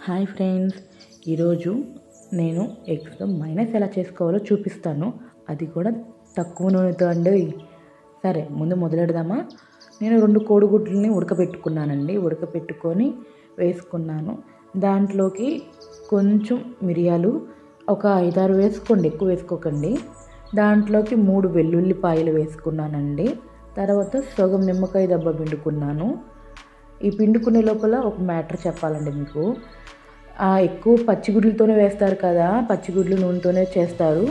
Hi friends, ఈరోజు నేను ఎగ్స్తో minus ఎలా చేసుకోవాలో చూపిస్తాను. అది కూడా తక్కువ నూనెతో అండి. సరే, ముందు మొదలెడదామా? నేను 2 కోడిగుడ్లని ఉడకపెట్టుకొని వేసుకున్నాను. దాంట్లోకి కొంచెం మిరియాలు ఒక 5-6 వేసుకోండి, ఎక్కువ వేసుకోకండి. దాంట్లోకి 3 వెల్లుల్లిపాయలు వేసుకున్నానండి. తర్వాత సగం నిమ్మకాయ దెబ్బ పిండుకున్నాను. ఈ పిండుకునే లోపల ఒక మ్యాటర్ చెప్పాలండి మీకు. ఎక్కువ పచ్చిగుడ్లతోనే వేస్తారు కదా, పచ్చిగుడ్లు నూనెతోనే చేస్తారు.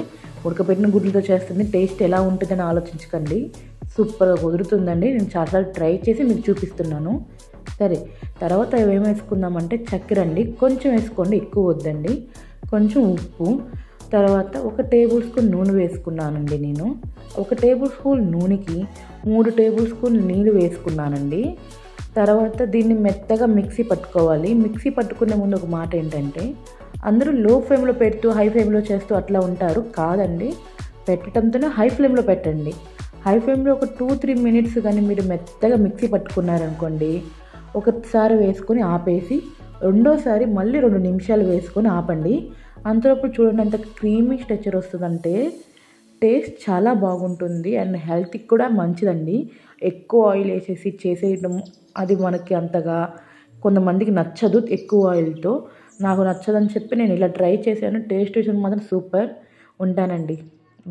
ఉడకపెట్టిన గుడ్లతో చేస్తుంది, టేస్ట్ ఎలా ఉంటుందని ఆలోచించకండి. సూపర్గా కుదురుతుందండి. నేను చాలాసార్లు ట్రై చేసి మీకు చూపిస్తున్నాను. సరే, తర్వాత ఏమేమి వేసుకుందామంటే చక్కెర అండి, కొంచెం వేసుకోండి, ఎక్కువ వద్దండి. కొంచెం ఉప్పు, తర్వాత 1 టేబుల్ స్పూన్ నూనె వేసుకున్నానండి. నేను 1 టేబుల్ స్పూన్ నూనెకి 3 టేబుల్ స్పూన్ నీళ్ళు వేసుకున్నానండి. తర్వాత దీన్ని మెత్తగా మిక్సీ పట్టుకోవాలి. మిక్సీ పట్టుకునే ముందు ఒక మాట ఏంటంటే, అందరూ లో ఫ్లేమ్లో పెడుతూ హై ఫ్లేమ్లో చేస్తూ అట్లా ఉంటారు. కాదండి, పెట్టడంతోనే హై ఫ్లేమ్లో పెట్టండి. హై ఫ్లేమ్లో ఒక 2-3 మినిట్స్ కానీ మీరు మెత్తగా మిక్సీ పట్టుకున్నారనుకోండి, ఒకసారి వేసుకొని ఆపేసి రెండోసారి మళ్ళీ 2 నిమిషాలు వేసుకొని ఆపండి. అంతలోపు చూడండి ఎంత క్రీమీ స్ట్రక్చర్ వస్తుందంటే టేస్ట్ చాలా బాగుంటుంది అండ్ హెల్త్కి కూడా మంచిదండి. ఎక్కువ ఆయిల్ వేసేసి చేసేయడం అది మనకి అంతగా కొంతమందికి నచ్చదు. ఎక్కువ ఆయిల్తో నాకు నచ్చదని చెప్పి నేను ఇలా ట్రై చేశాను. టేస్ట్ విషయం మాత్రం సూపర్. ఉంటానండి.